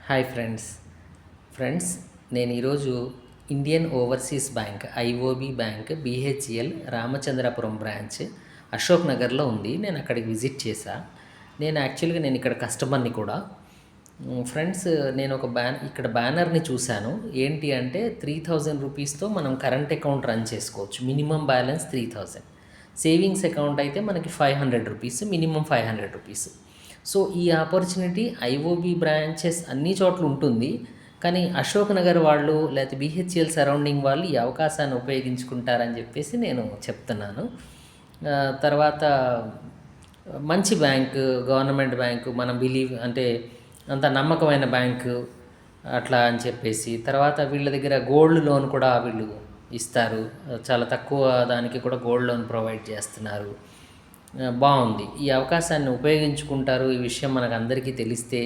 Hi friends నేను ఈరోజు Indian Overseas Bank IOB bank BHEL Ramachandrapuram branch Ashok నగర్లో ఉంది. నేను అక్కడికి విజిట్ చేశా. నేను ఇక్కడ కస్టమర్ని కూడా. ఫ్రెండ్స్, నేను ఒక ఇక్కడ బ్యానర్ని చూశాను. ఏంటి అంటే 3000 రూపీస్తో మనం కరెంట్ అకౌంట్ రన్ చేసుకోవచ్చు. Minimum balance 3000. సేవింగ్స్ అకౌంట్ అయితే మనకి 500 రూపీస్, మినిమం 500 రూపీస్. సో ఈ ఆపర్చునిటీ ఐఓబి బ్రాంచెస్ అన్ని చోట్ల ఉంటుంది. కానీ అశోక్ నగర్ వాళ్ళు లేకపోతే బిహెచ్ఎల్ సరౌండింగ్ వాళ్ళు ఈ అవకాశాన్ని ఉపయోగించుకుంటారని చెప్పేసి నేను చెప్తున్నాను. తర్వాత మంచి బ్యాంకు, గవర్నమెంట్ బ్యాంకు, మనం బిలీవ్ అంటే అంత నమ్మకమైన బ్యాంకు అట్లా అని చెప్పేసి. తర్వాత వీళ్ళ దగ్గర గోల్డ్ లోన్ కూడా వీళ్ళు ఇస్తారు. చాలా తక్కువ దానికి కూడా గోల్డ్ లోన్ ప్రొవైడ్ చేస్తున్నారు. బాగుంది. ఈ అవకాశాన్ని ఉపయోగించుకుంటారు. ఈ విషయం మనకు అందరికీ తెలిస్తే.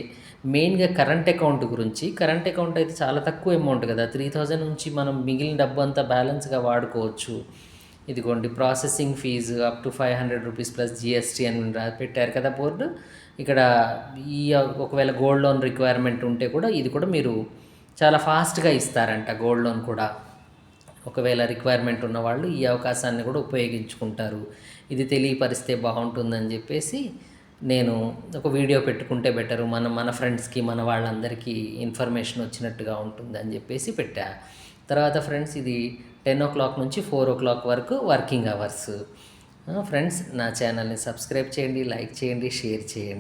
మెయిన్గా కరెంట్ అకౌంట్ అయితే చాలా తక్కువ అమౌంట్ కదా. 3000 నుంచి మనం మిగిలిన డబ్బు అంతా బ్యాలెన్స్గా వాడుకోవచ్చు. ఇదిగోండి, processing fees up to 500 rupees plus GST అని పెట్టారు కదా బోర్డు. ఇక్కడ ఈ ఒకవేళ గోల్డ్ లోన్ రిక్వైర్మెంట్ ఉంటే కూడా ఇది కూడా మీరు చాలా ఫాస్ట్గా ఇస్తారంట. గోల్డ్ లోన్ కూడా ఒకవేళ రిక్వైర్మెంట్ ఉన్నవాళ్ళు ఈ అవకాశాన్ని కూడా ఉపయోగించుకుంటారు. ఇది తెలియపరిస్తే బాగుంటుందని చెప్పేసి నేను ఒక వీడియో పెట్టుకుంటే బెటరు. మన ఫ్రెండ్స్కి, మన వాళ్ళందరికీ ఇన్ఫర్మేషన్ వచ్చినట్టుగా ఉంటుందని చెప్పేసి పెట్టా. తర్వాత ఫ్రెండ్స్, ఇది 10 o'clock నుంచి 4 o'clock వరకు వర్కింగ్ అవర్స్. ఫ్రెండ్స్, నా ఛానల్ని సబ్స్క్రైబ్ చేయండి, లైక్ చేయండి, షేర్ చేయండి.